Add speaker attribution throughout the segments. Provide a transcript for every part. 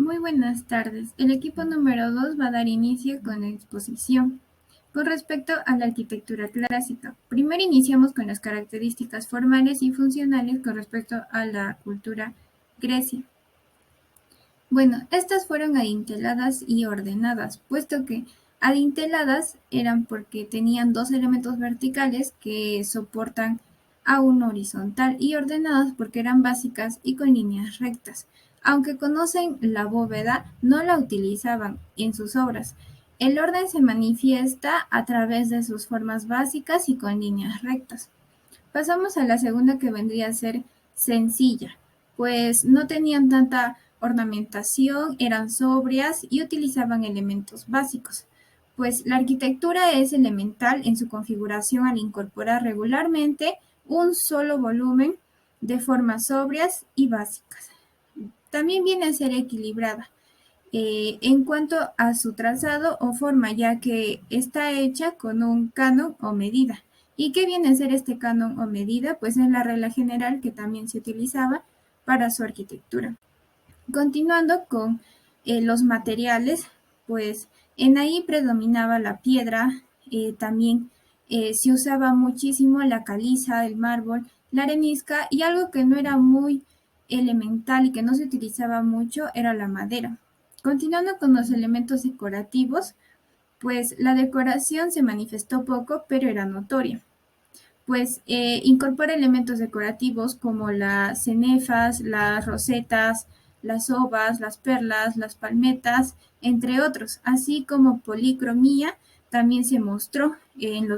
Speaker 1: Muy buenas tardes. El equipo número 2 va a dar inicio con la exposición. Con respecto a la arquitectura clásica, primero iniciamos con las características formales y funcionales con respecto a la cultura grecia. Bueno, estas fueron adinteladas y ordenadas, puesto que adinteladas eran porque tenían dos elementos verticales que soportan a uno horizontal y ordenadas porque eran básicas y con líneas rectas. Aunque conocen la bóveda, no la utilizaban en sus obras. El orden se manifiesta a través de sus formas básicas y con líneas rectas. Pasamos a la segunda, que vendría a ser sencilla, pues no tenían tanta ornamentación, eran sobrias y utilizaban elementos básicos, pues la arquitectura es elemental en su configuración al incorporar regularmente un solo volumen de formas sobrias y básicas. También viene a ser equilibrada en cuanto a su trazado o forma, ya que está hecha con un canon o medida. ¿Y qué viene a ser este canon o medida? Pues es la regla general que también se utilizaba para su arquitectura. Continuando con los materiales, pues en ahí predominaba la piedra, también se usaba muchísimo la caliza, el mármol, la arenisca, y algo que no era muy elemental y que no se utilizaba mucho era la madera. Continuando con los elementos decorativos, pues la decoración se manifestó poco, pero era notoria, pues incorpora elementos decorativos como las cenefas, las rosetas, las ovas, las perlas, las palmetas, entre otros, así como policromía. También se mostró en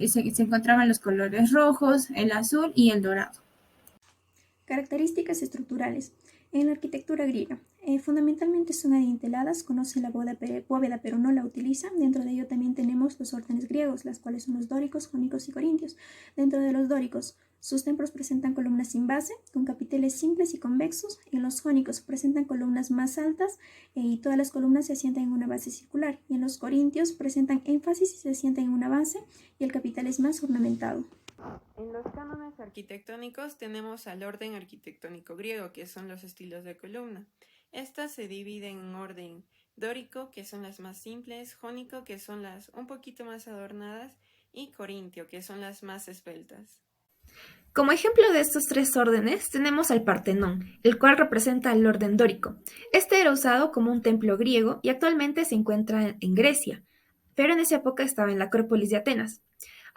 Speaker 1: se encontraban los colores rojos, el azul y el dorado.
Speaker 2: Características estructurales. En la arquitectura griega, fundamentalmente son adinteladas, conoce la bóveda pero no la utiliza. Dentro de ello también tenemos los órdenes griegos, las cuales son los dóricos, jónicos y corintios. Dentro de los dóricos, sus templos presentan columnas sin base, con capiteles simples y convexos. En los jónicos presentan columnas más altas y todas las columnas se asientan en una base circular. Y en los corintios presentan énfasis y se asientan en una base y el capitel es más ornamentado.
Speaker 3: En los cánones arquitectónicos tenemos al orden arquitectónico griego, que son los estilos de columna. Estas se dividen en orden dórico, que son las más simples, jónico, que son las un poquito más adornadas, y corintio, que son las más esbeltas.
Speaker 4: Como ejemplo de estos tres órdenes tenemos al Partenón, el cual representa el orden dórico. Este era usado como un templo griego y actualmente se encuentra en Grecia, pero en esa época estaba en la Acrópolis de Atenas.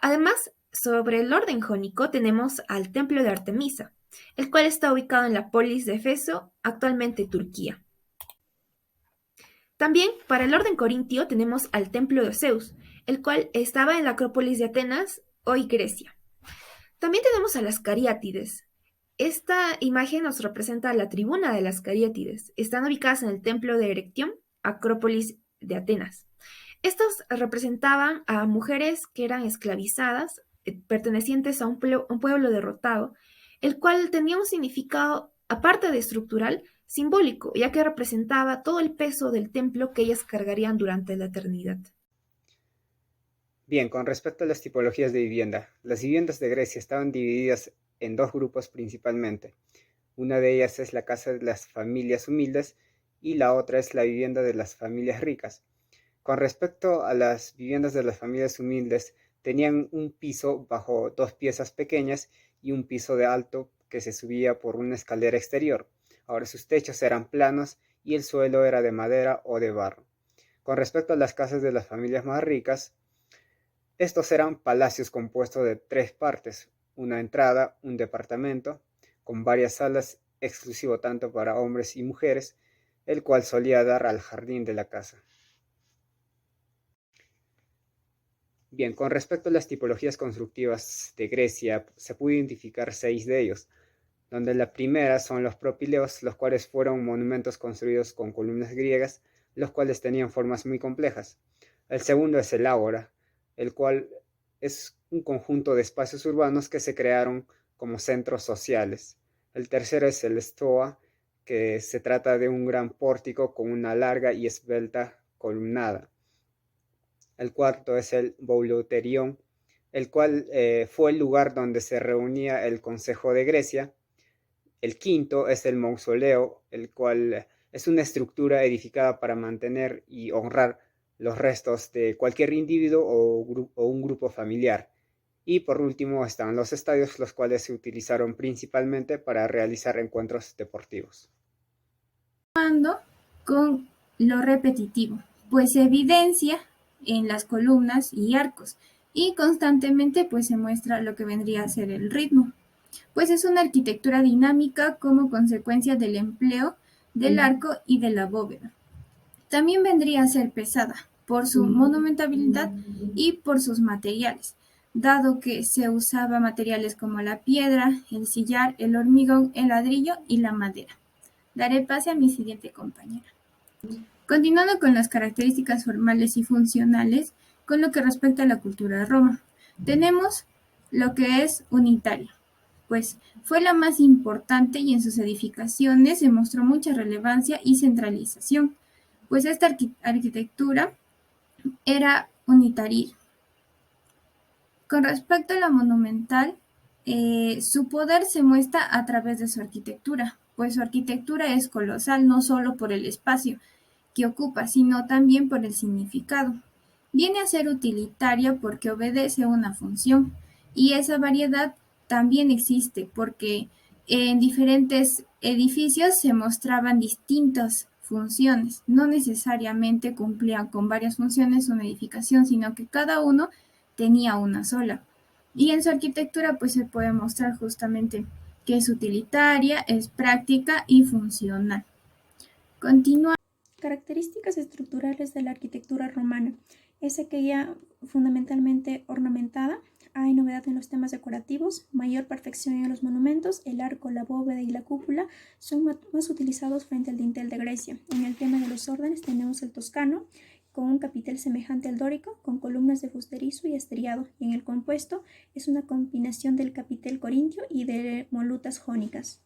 Speaker 4: Además, sobre el orden jónico tenemos al templo de Artemisa, el cual está ubicado en la polis de Éfeso, actualmente Turquía. También para el orden corintio tenemos al templo de Zeus, el cual estaba en la Acrópolis de Atenas, hoy Grecia. También tenemos a las cariátides. Esta imagen nos representa la tribuna de las cariátides. Están ubicadas en el templo de Erectión, Acrópolis de Atenas. Estas representaban a mujeres que eran esclavizadas, pertenecientes a un pueblo derrotado, el cual tenía un significado, aparte de estructural, simbólico, ya que representaba todo el peso del templo que ellas cargarían durante la eternidad.
Speaker 5: Bien, con respecto a las tipologías de vivienda, las viviendas de Grecia estaban divididas en dos grupos principalmente. Una de ellas es la casa de las familias humildes y la otra es la vivienda de las familias ricas. Con respecto a las viviendas de las familias humildes, tenían un piso bajo dos piezas pequeñas y un piso de alto que se subía por una escalera exterior. Ahora sus techos eran planos y el suelo era de madera o de barro. Con respecto a las casas de las familias más ricas, estos eran palacios compuestos de tres partes: una entrada, un departamento, con varias salas exclusivo tanto para hombres y mujeres, el cual solía dar al jardín de la casa. Bien, con respecto a las tipologías constructivas de Grecia, se puede identificar 6 de ellos, donde la primera son los propileos, los cuales fueron monumentos construidos con columnas griegas, los cuales tenían formas muy complejas. El segundo es el ágora, el cual es un conjunto de espacios urbanos que se crearon como centros sociales. El tercero es el stoa, que se trata de un gran pórtico con una larga y esbelta columnada. El cuarto es el Bouleuterion, el cual fue el lugar donde se reunía el Consejo de Grecia. El quinto es el mausoleo, el cual Es una estructura edificada para mantener y honrar los restos de cualquier individuo o un grupo familiar. Y por último están los estadios, los cuales se utilizaron principalmente para realizar encuentros deportivos.
Speaker 1: Con lo repetitivo, pues se evidencia en las columnas y arcos y constantemente pues se muestra lo que vendría a ser el ritmo, pues es una arquitectura dinámica como consecuencia del empleo del arco y de la bóveda. También vendría a ser pesada por su monumentalidad y por sus materiales, dado que se usaba materiales como la piedra, el sillar, el hormigón, el ladrillo y la madera. Daré pase a mi siguiente compañera. Continuando con las características formales y funcionales, con lo que respecta a la cultura de Roma, tenemos lo que es unitaria, pues fue la más importante y en sus edificaciones se mostró mucha relevancia y centralización, pues esta arquitectura era unitaria. Con respecto a la monumental, su poder se muestra a través de su arquitectura, pues su arquitectura es colosal no solo por el espacio que ocupa, sino también por el significado. Viene a ser utilitaria porque obedece a una función, y esa variedad también existe porque en diferentes edificios se mostraban distintas funciones, no necesariamente cumplían con varias funciones una edificación, sino que cada uno tenía una sola. Y en su arquitectura pues se puede mostrar justamente que es utilitaria, es práctica y funcional. Continúa.
Speaker 2: Características estructurales de la arquitectura romana. Es aquella fundamentalmente ornamentada. Hay novedad en los temas decorativos, mayor perfección en los monumentos, el arco, la bóveda y la cúpula son más utilizados frente al dintel de Grecia. En el tema de los órdenes tenemos el toscano, con un capitel semejante al dórico, con columnas de fusterizo y estriado, y en el compuesto es una combinación del capitel corintio y de volutas jónicas.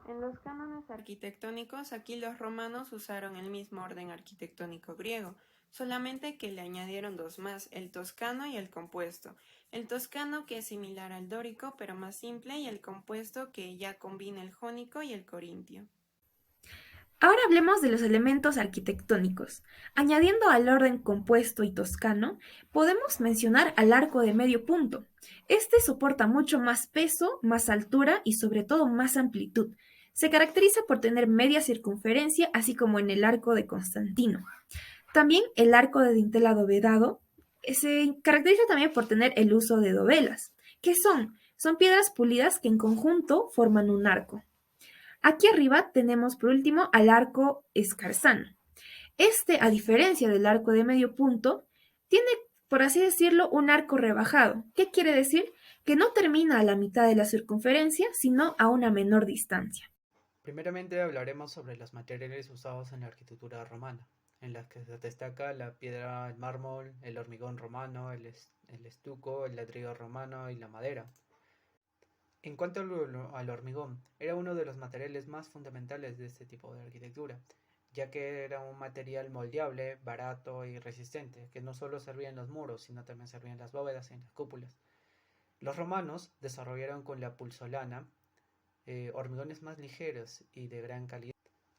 Speaker 3: En los cánones arquitectónicos, aquí los romanos usaron el mismo orden arquitectónico griego, solamente que le añadieron dos más, el toscano y el compuesto. El toscano, que es similar al dórico pero más simple, y el compuesto, que ya combina el jónico y el corintio.
Speaker 4: Ahora hablemos de los elementos arquitectónicos. Añadiendo al orden compuesto y toscano, podemos mencionar al arco de medio punto. Este soporta mucho más peso, más altura y sobre todo más amplitud. Se caracteriza por tener media circunferencia, así como en el arco de Constantino. También el arco de dintel abovedado se caracteriza también por tener el uso de dovelas. ¿Qué son? Son piedras pulidas que en conjunto forman un arco. Aquí arriba tenemos por último al arco escarzano. Este, a diferencia del arco de medio punto, tiene, por así decirlo, un arco rebajado. ¿Qué quiere decir? Que no termina a la mitad de la circunferencia, sino a una menor distancia.
Speaker 6: Primeramente hablaremos sobre los materiales usados en la arquitectura romana, en las que se destaca la piedra, el mármol, el hormigón romano, el estuco, el ladrillo romano y la madera. En cuanto al hormigón, era uno de los materiales más fundamentales de este tipo de arquitectura, ya que era un material moldeable, barato y resistente, que no solo servía en los muros, sino también servía en las bóvedas y en las cúpulas. Los romanos desarrollaron con la pulsolana hormigones más ligeros y de gran calidad.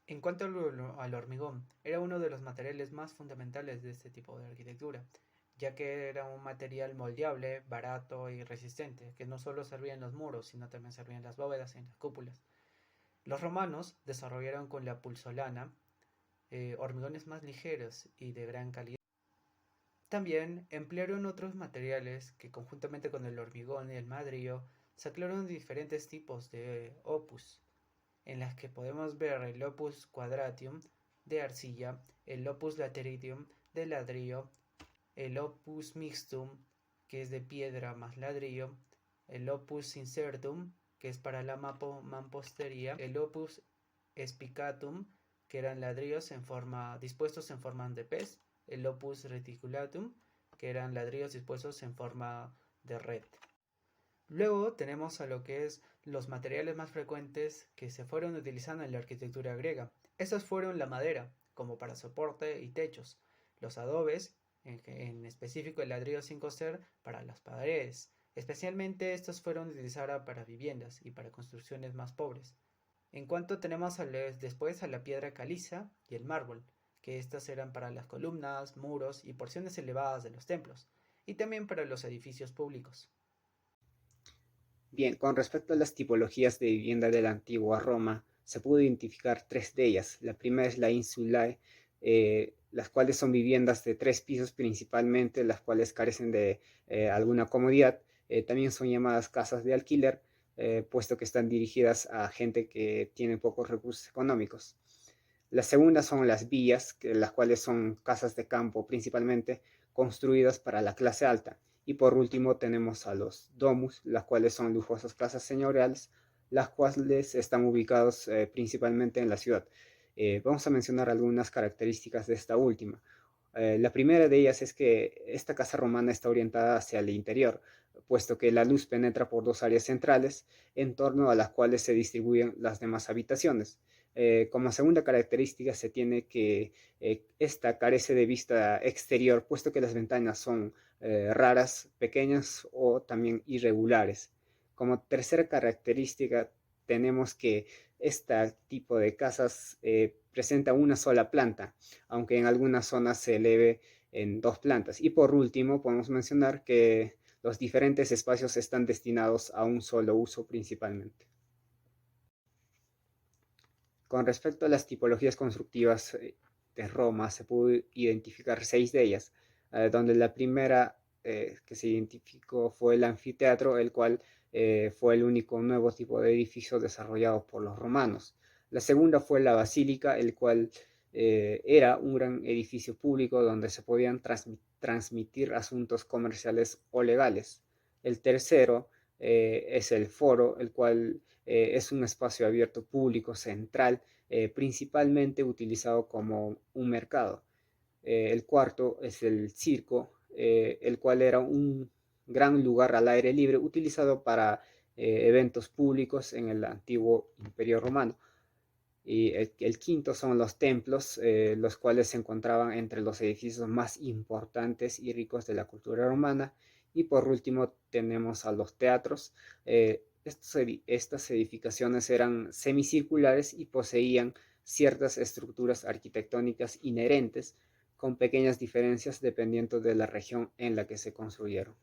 Speaker 6: En cuanto al hormigón, era uno de los materiales más fundamentales de este tipo de arquitectura, ya que era un material moldeable, barato y resistente, que no solo servía en los muros, sino también servía en las bóvedas y en las cúpulas. Los romanos desarrollaron con la pulsolana hormigones más ligeros y de gran calidad. También emplearon otros materiales que conjuntamente con el hormigón y el ladrillo sacaron diferentes tipos de opus, en las que podemos ver el opus quadratium de arcilla, el opus lateritium de ladrillo, el opus mixtum, que es de piedra más ladrillo, el opus incertum, que es para la mampostería, el opus spicatum, que eran ladrillos dispuestos en forma de pez, el opus reticulatum, que eran ladrillos dispuestos en forma de red. Luego tenemos a lo que es los materiales más frecuentes que se fueron utilizando en la arquitectura griega. Estos fueron la madera, como para soporte y techos, los adobes, en específico el ladrillo sin coser, para las paredes. Especialmente estos fueron utilizados para viviendas y para construcciones más pobres. En cuanto tenemos después a la piedra caliza y el mármol, que estas eran para las columnas, muros y porciones elevadas de los templos, y también para los edificios públicos.
Speaker 5: Bien, con respecto a las tipologías de vivienda de la antigua Roma, se pudo identificar tres de ellas. La primera es la insulae, las cuales son viviendas de 3 pisos principalmente, las cuales carecen de alguna comodidad. También son llamadas casas de alquiler, puesto que están dirigidas a gente que tiene pocos recursos económicos. La segunda son las villas, las cuales son casas de campo principalmente construidas para la clase alta. Y por último tenemos a los domus, las cuales son lujosas casas señoriales, las cuales están ubicados principalmente en la ciudad. Vamos a mencionar algunas características de esta última. La primera de ellas es que esta casa romana está orientada hacia el interior, puesto que la luz penetra por 2 áreas centrales, en torno a las cuales se distribuyen las demás habitaciones. Como segunda característica se tiene que esta carece de vista exterior, puesto que las ventanas son raras, pequeñas o también irregulares. Como tercera característica tenemos que este tipo de casas presenta una sola planta, aunque en algunas zonas se eleve en 2 plantas. Y por último podemos mencionar que los diferentes espacios están destinados a un solo uso principalmente. Con respecto a las tipologías constructivas de Roma, se pudo identificar 6 de ellas, donde la primera que se identificó fue el anfiteatro, el cual fue el único nuevo tipo de edificio desarrollado por los romanos. La segunda fue la basílica, el cual era un gran edificio público donde se podían transmitir asuntos comerciales o legales. El tercero es el foro, el cual es un espacio abierto público central, principalmente utilizado como un mercado. El cuarto es el circo, el cual era un gran lugar al aire libre utilizado para eventos públicos en el antiguo Imperio Romano. Y el quinto son los templos, los cuales se encontraban entre los edificios más importantes y ricos de la cultura romana. Y por último tenemos a los teatros. Estas edificaciones eran semicirculares y poseían ciertas estructuras arquitectónicas inherentes, con pequeñas diferencias dependiendo de la región en la que se construyeron.